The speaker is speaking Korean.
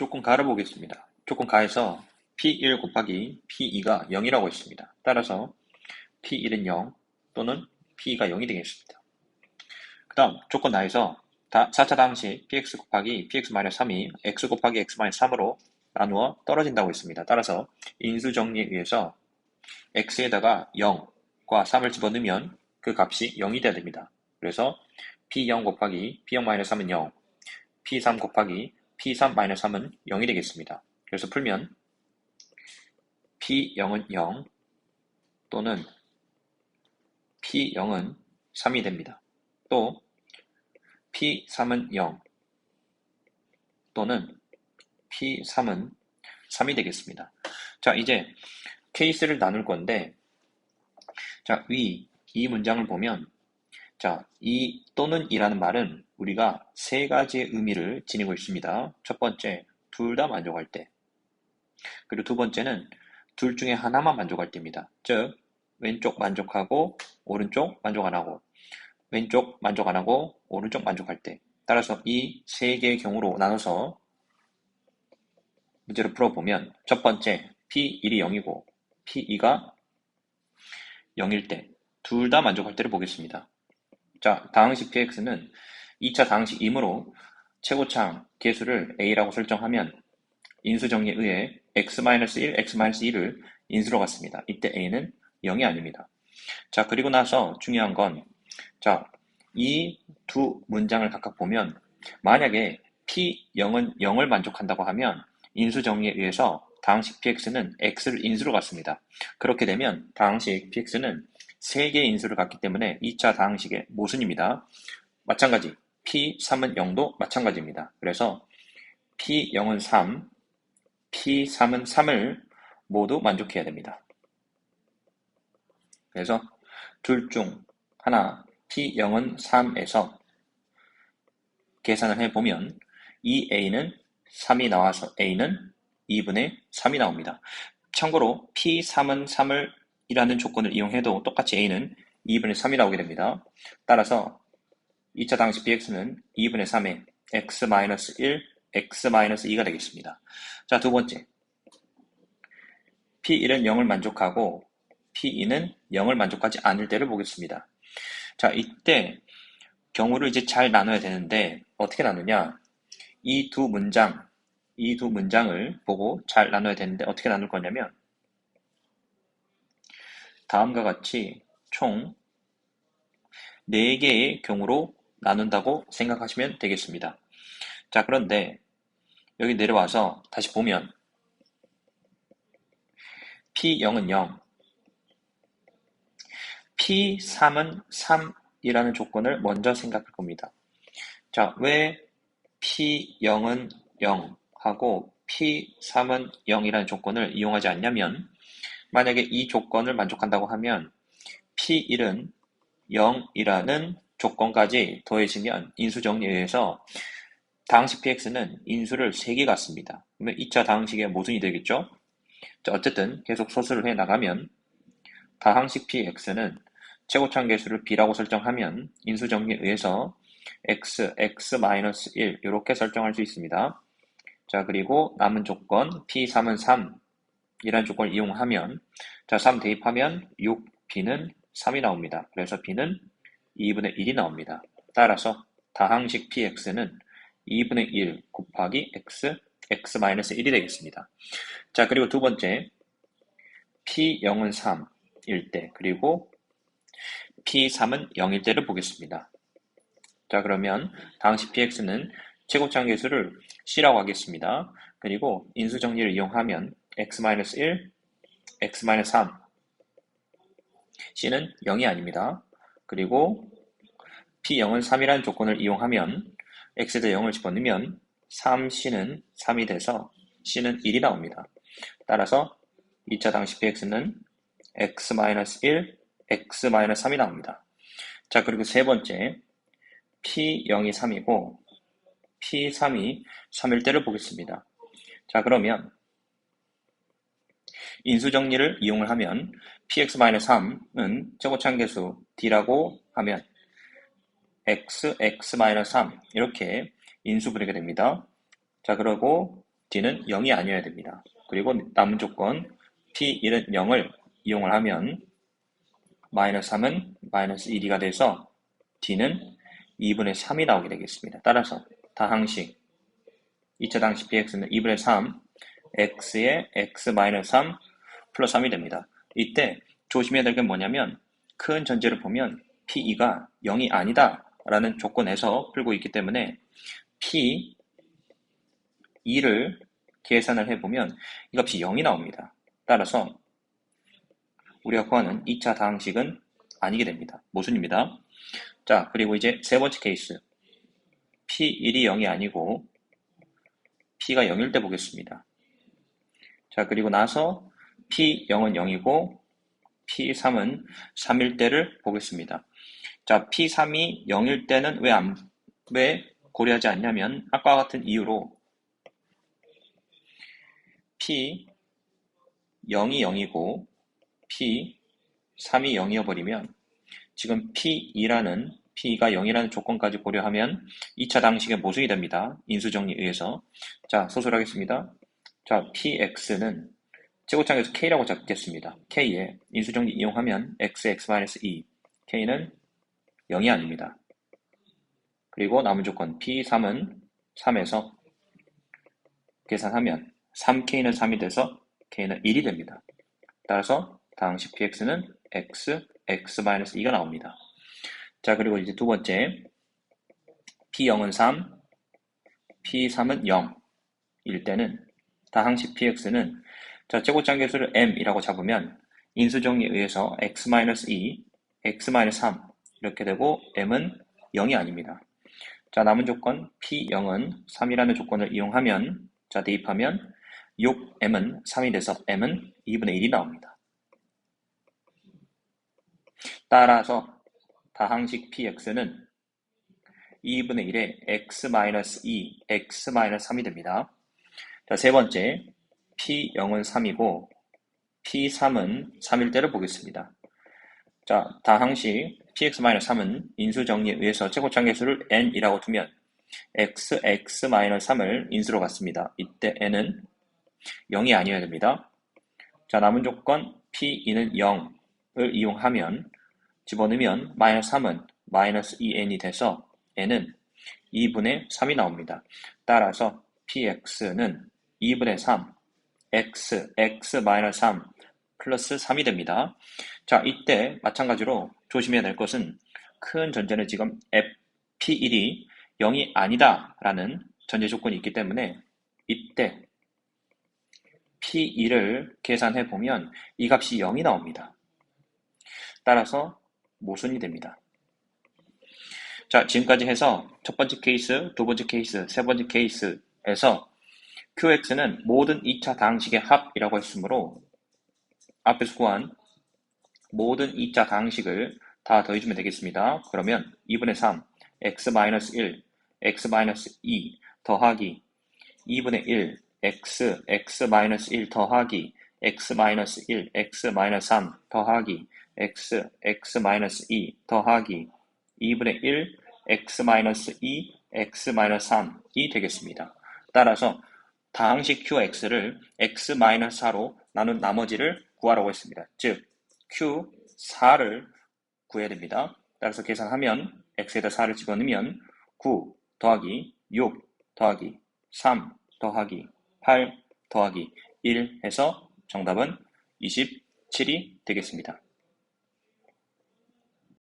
조건 가를 보겠습니다. 조건 가에서 P1 곱하기 P2가 0이라고 했습니다. 따라서 P1은 0 또는 P2가 0이 되겠습니다. 그 다음 조건 나에서 4차 다항식 px 곱하기 px-3이 x 곱하기 x-3으로 나누어 떨어진다고 했습니다. 따라서 인수 정리에 의해서 x에다가 0과 3을 집어넣으면 그 값이 0이 돼야 됩니다. 그래서 p0 곱하기 p0-3은 0, p3 곱하기 p3-3은 0이 되겠습니다. 그래서 풀면 p0은 0 또는 p0은 3이 됩니다. 또 p3은 0 또는 p3은 3이 되겠습니다. 자, 이제 케이스를 나눌 건데, 자, 이 문장을 보면, 자, 이 또는 이라는 말은 우리가 세 가지의 의미를 지니고 있습니다. 첫 번째, 둘 다 만족할 때. 그리고 두 번째는 둘 중에 하나만 만족할 때입니다. 즉, 왼쪽 만족하고 오른쪽 만족 안 하고, 왼쪽 만족 안 하고 오른쪽 만족할 때. 따라서 이 세 개의 경우로 나눠서 문제를 풀어보면 첫 번째, P1이 0이고 P2가 0일 때, 둘 다 만족할 때를 보겠습니다. 자, 다항식 px는 2차 다항식이므로 최고창 계수를 a라고 설정하면 인수정리에 의해 x-1, x-2를 인수로 갖습니다. 이때 a는 0이 아닙니다. 자, 그리고 나서 중요한 건, 자, 이 두 문장을 각각 보면 만약에 p0은 0을 만족한다고 하면 인수정리에 의해서 다항식 px는 x를 인수로 갖습니다. 그렇게 되면 다항식 px는 3개의 인수를 갖기 때문에 2차 다항식의 모순입니다. 마찬가지 p3은 0도 마찬가지입니다. 그래서 p0은 3, p3은 3을 모두 만족해야 됩니다. 그래서 둘 중 하나 p0은 3에서 계산을 해보면 이 a는 3이 나와서 a는 2분의 3이 나옵니다. 참고로 p3은 3을 이라는 조건을 이용해도 똑같이 a는 2분의 3이 나오게 됩니다. 따라서 2차 다항식 bx는 2분의 3의 x-1, x-2가 되겠습니다. 자, 두 번째. p1은 0을 만족하고 p2는 0을 만족하지 않을 때를 보겠습니다. 자, 이때 경우를 이제 잘 나눠야 되는데 어떻게 나누냐? 이 두 문장을 보고 잘 나눠야 되는데 어떻게 나눌 거냐면 다음과 같이 총 4개의 경우로 나눈다고 생각하시면 되겠습니다. 자, 그런데 여기 내려와서 다시 보면 P0은 0, P3은 3이라는 조건을 먼저 생각할 겁니다. 자, 왜 P0은 0 하고 P3은 0이라는 조건을 이용하지 않냐면 만약에 이 조건을 만족한다고 하면 P1은 0이라는 조건까지 더해지면 인수정리에 의해서 다항식 px는 인수를 3개 갖습니다. 그러면 2차 다항식의 모순이 되겠죠? 자, 어쨌든 계속 소수를 해 나가면 다항식 px는 최고창 계수를 b라고 설정하면 인수정리에 의해서 x, x-1 이렇게 설정할 수 있습니다. 자, 그리고 남은 조건 p3은 3 이라는 조건을 이용하면 자, 3 대입하면 6, b는 3이 나옵니다. 그래서 b는 2분의 1이 나옵니다. 따라서 다항식 px는 2분의 1 곱하기 x, x-1이 되겠습니다. 자, 그리고 두 번째 p0은 3일 때 그리고 p3은 0일 때를 보겠습니다. 자, 그러면 다항식 px는 최고창 계수를 c라고 하겠습니다. 그리고 인수정리를 이용하면 x-1, x-3 c는 0이 아닙니다. 그리고 p0은 3이라는 조건을 이용하면 x에다 0을 집어넣으면 3c는 3이 돼서 c는 1이 나옵니다. 따라서 2차 다항식 px는 x-1, x-3이 나옵니다. 자, 그리고 세 번째 p0이 3이고 p3이 3일 때를 보겠습니다. 자, 그러면 인수정리를 이용을 하면 px-3은 최고차항계수 d라고 하면 x, x-3 이렇게 인수분해가 됩니다. 자, 그리고 D는 0이 아니어야 됩니다. 그리고 남은 조건 P1은 0을 이용을 하면 마이너스 3은 마이너스 1이가 돼서 D는 2분의 3이 나오게 되겠습니다. 따라서 다항식 2차 다항식 px는 2분의 3 x에 x-3 플러스 3이 됩니다. 이때 조심해야 될 게 뭐냐면 큰 전제를 보면 p2가 0이 아니다 라는 조건에서 풀고 있기 때문에 p2를 계산을 해보면 이 값이 0이 나옵니다. 따라서 우리가 구하는 2차 다항식은 아니게 됩니다. 모순입니다. 자, 그리고 이제 세 번째 케이스 p1이 0이 아니고 p가 0일 때 보겠습니다. 자, 그리고 나서 p0은 0이고 p3은 3일 때를 보겠습니다. 자, p3이 0일 때는 왜 고려하지 않냐면 아까 같은 이유로 p0이 0이고 p3이 0이어버리면 지금 p가 0이라는 조건까지 고려하면 2차 다항식의 모순이 됩니다. 인수정리에 의해서. 자, 소설하겠습니다. 자, px는 제곱창에서 k라고 잡겠습니다. k에 인수정리 이용하면 x-2, k는 0이 아닙니다. 그리고 남은 조건 p3은 3에서 계산하면 3k는 3이 돼서 k는 1이 됩니다. 따라서 다항식 px는 x-2가 나옵니다. 자, 그리고 이제 두 번째 p0은 3, p3은 0일 때는 다항식 px는 자, 제곱장계수를 m이라고 잡으면 인수정리에 의해서 x-2, x-3 이렇게 되고 m은 0이 아닙니다. 자, 남은 조건 p0은 3이라는 조건을 이용하면 자, 대입하면 6m은 3이 돼서 m은 2분의 1이 나옵니다. 따라서 다항식 px는 2분의 1에 x-2, x-3이 됩니다. 자, 세 번째 p0은 3이고 p3은 3일 때를 보겠습니다. 자, 다항식 px-3은 인수정리에 의해서 최고차계수를 n이라고 두면 x-3을 인수로 갖습니다. 이때 n은 0이 아니어야 됩니다. 자, 남은 조건 p2는 0을 이용하면 집어넣으면 마이너스 3은 마이너스 2n이 돼서 n은 2분의 3이 나옵니다. 따라서 px는 2분의 3 x-3 플러스 3이 됩니다. 자, 이때 마찬가지로 조심해야 될 것은 큰 전제는 지금 p1이 0이 아니다 라는 전제 조건이 있기 때문에 이때 p2를 계산해 보면 이 값이 0이 나옵니다. 따라서 모순이 됩니다. 자, 지금까지 해서 첫 번째 케이스, 두 번째 케이스, 세 번째 케이스에서 QX는 모든 2차 다항식의 합이라고 했으므로 앞에서 구한 모든 2차 다항식을 다 더해주면 되겠습니다. 그러면 2분의 3, x-1, x-2 더하기 2분의 1, x-1 더하기 x-1, x-3 더하기 x-2 더하기 2분의 1, x-2, x-3이 되겠습니다. 따라서 다항식 qx를 x-4로 나눈 나머지를 구하라고 했습니다. 즉 q4를 구해야 됩니다. 따라서 계산하면 x에다 4를 집어넣으면 9 더하기 6 더하기 3 더하기 8 더하기 1 해서 정답은 27이 되겠습니다.